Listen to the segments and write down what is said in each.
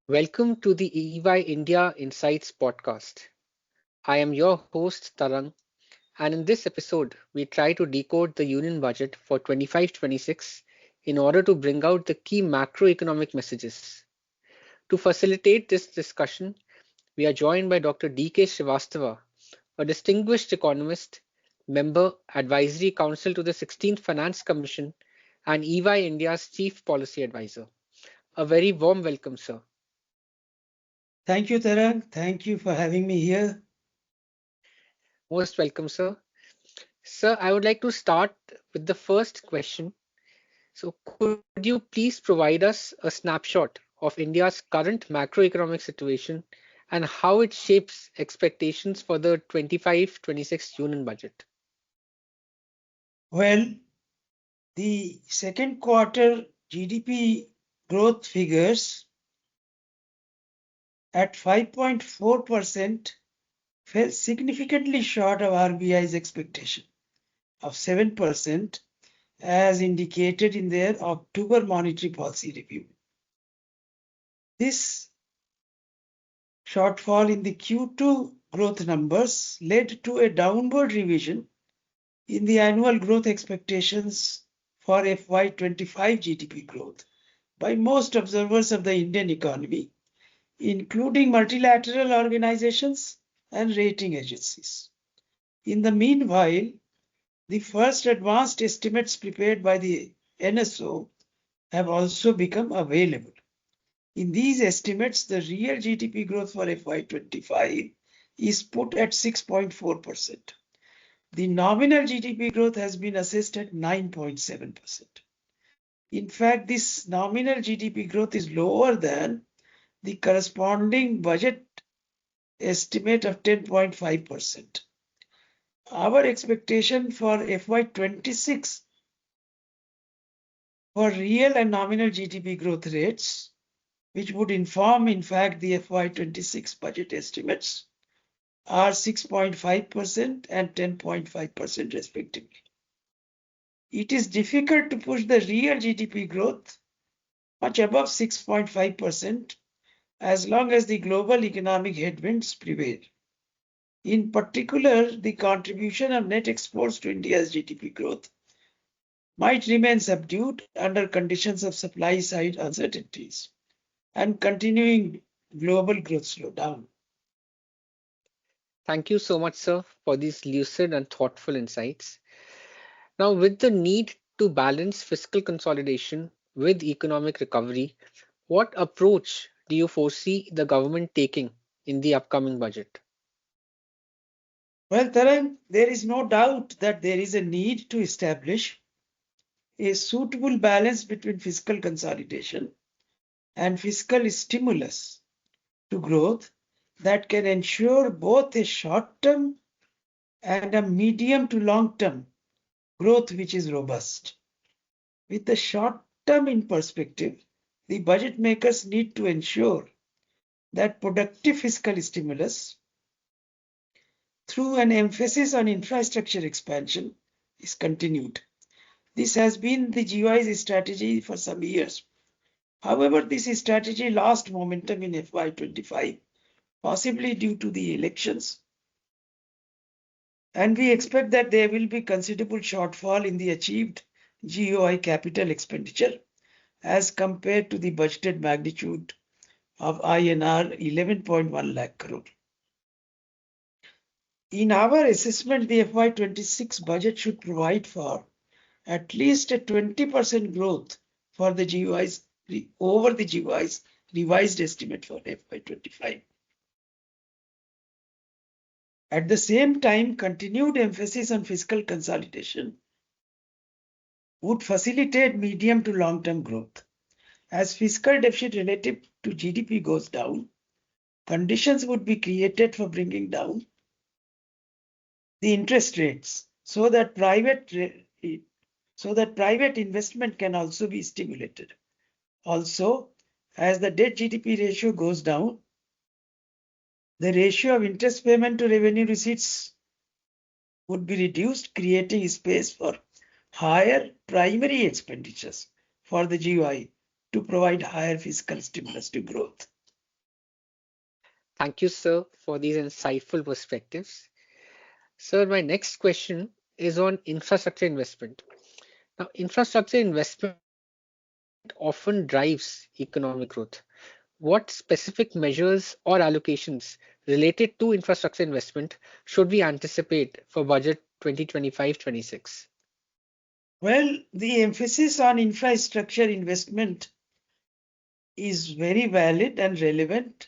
Welcome to the EY India Insights podcast. I am your host Tarang, and in this episode, we try to decode the Union budget for 25-26 in order to bring out the key macroeconomic messages. To facilitate this discussion, we are joined by Dr. D.K. Srivastava, a distinguished economist, member Advisory Council to the 16th Finance Commission, and EY India's Chief Policy Advisor. A very warm welcome, sir. Thank you, Tarang. Thank you for having me here. Most welcome, sir. Sir, I would like to start with the first question. So, could you please provide us a snapshot of India's current macroeconomic situation and how it shapes expectations for the 25-26 Union budget? Well, the second quarter GDP growth figures at 5.4% fell significantly short of RBI's expectation of 7%, as indicated in their October monetary policy review. This shortfall in the Q2 growth numbers led to a downward revision in the annual growth expectations for FY25 GDP growth by most observers of the Indian economy, including multilateral organizations and rating agencies. In the meanwhile, the first advanced estimates prepared by the NSO have also become available. In these estimates, the real GDP growth for FY25 is put at 6.4%. The nominal GDP growth has been assessed at 9.7%. In fact, this nominal GDP growth is lower than the corresponding budget estimate of 10.5%. Our expectation for FY26 for real and nominal GDP growth rates, which would inform, in fact, the FY26 budget estimates, are 6.5% and 10.5% respectively. It is difficult to push the real GDP growth much above 6.5% as long as the global economic headwinds prevail. In particular, the contribution of net exports to India's GDP growth might remain subdued under conditions of supply side uncertainties and continuing global growth slowdown. Thank you so much, sir, for these lucid and thoughtful insights. Now, with the need to balance fiscal consolidation with economic recovery, what approach do you foresee the government taking in the upcoming budget? Well, Tarang, there is no doubt that there is a need to establish a suitable balance between fiscal consolidation and fiscal stimulus to growth that can ensure both a short-term and a medium to long-term growth which is robust. With the short term in perspective, the budget makers need to ensure that productive fiscal stimulus through an emphasis on infrastructure expansion is continued. This has been the GOI's strategy for some years. However, this strategy lost momentum in FY25, possibly due to the elections. And we expect that there will be considerable shortfall in the achieved GOI capital expenditure as compared to the budgeted magnitude of INR 11.1 lakh crore. In our assessment, the FY26 budget should provide for at least a 20% growth for the GOI's over the GOI's revised estimate for FY25. At the same time, continued emphasis on fiscal consolidation would facilitate medium to long-term growth. As fiscal deficit relative to GDP goes down, conditions would be created for bringing down the interest rates so that private investment can also be stimulated. Also, as the debt GDP ratio goes down, the ratio of interest payment to revenue receipts would be reduced, creating space for higher primary expenditures for the GUI to provide higher fiscal stimulus to growth. Thank you, sir, for these insightful perspectives. Sir, my next question is on infrastructure investment. Now, infrastructure investment often drives economic growth. What specific measures or allocations related to infrastructure investment should we anticipate for budget 2025-26? Well, the emphasis on infrastructure investment is very valid and relevant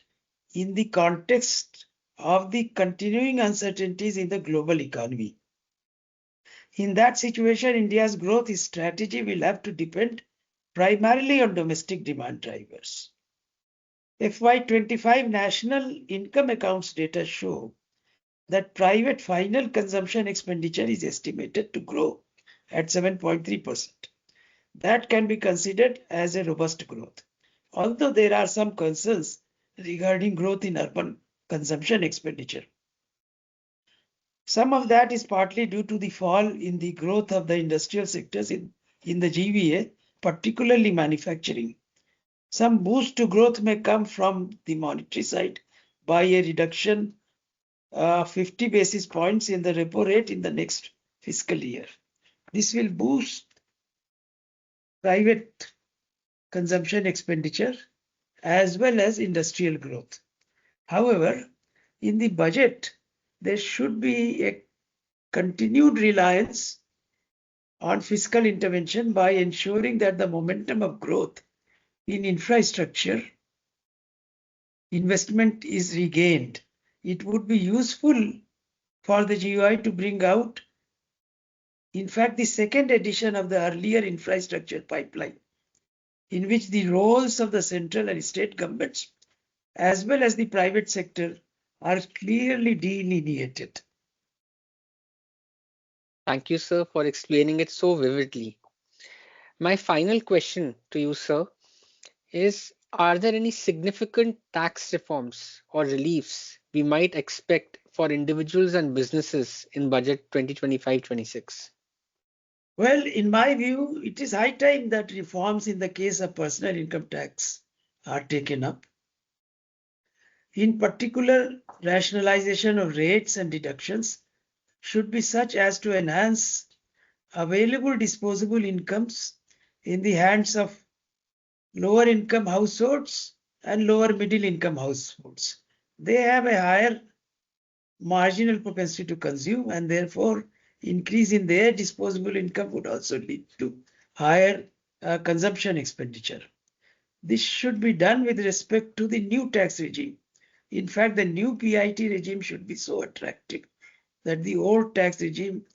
in the context of the continuing uncertainties in the global economy. In that situation, India's growth strategy will have to depend primarily on domestic demand drivers. FY25 national income accounts data show that private final consumption expenditure is estimated to grow at 7.3%. That can be considered as a robust growth, although there are some concerns regarding growth in urban consumption expenditure. Some of that is partly due to the fall in the growth of the industrial sectors in the GVA, particularly manufacturing. Some boost to growth may come from the monetary side by a reduction of 50 basis points in the repo rate in the next fiscal year. This will boost private consumption expenditure as well as industrial growth. However, in the budget, there should be a continued reliance on fiscal intervention by ensuring that the momentum of growth in infrastructure investment is regained. It would be useful for the GUI to bring out, in fact, the second edition of the earlier infrastructure pipeline, in which the roles of the central and state governments as well as the private sector are clearly delineated. Thank you, sir, for explaining it so vividly. My final question to you, sir, is are there any significant tax reforms or reliefs we might expect for individuals and businesses in budget 2025-26? Well, in my view, it is high time that reforms in the case of personal income tax are taken up. In particular, rationalization of rates and deductions should be such as to enhance available disposable incomes in the hands of lower income households and lower middle income households. They have a higher marginal propensity to consume, and therefore increase in their disposable income would also lead to higher consumption expenditure. This should be done with respect to the new tax regime. In fact, the new PIT regime should be so attractive that the old tax regime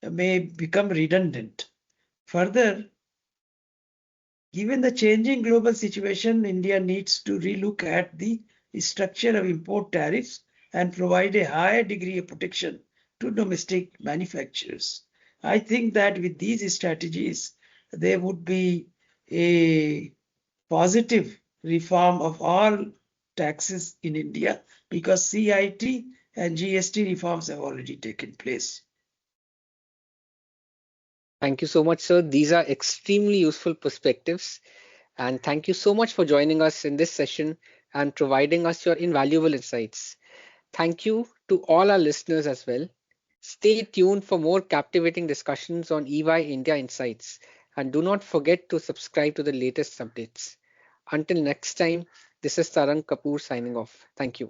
may become redundant. Further, given the changing global situation, India needs to relook at the structure of import tariffs and provide a higher degree of protection to domestic manufacturers. I think that with these strategies, there would be a positive reform of all taxes in India because CIT and GST reforms have already taken place. Thank you so much, sir. These are extremely useful perspectives. And thank you so much for joining us in this session and providing us your invaluable insights. Thank you to all our listeners as well. Stay tuned for more captivating discussions on EY India Insights and do not forget to subscribe to the latest updates. Until next time, this is Tarang Kapoor signing off. Thank you.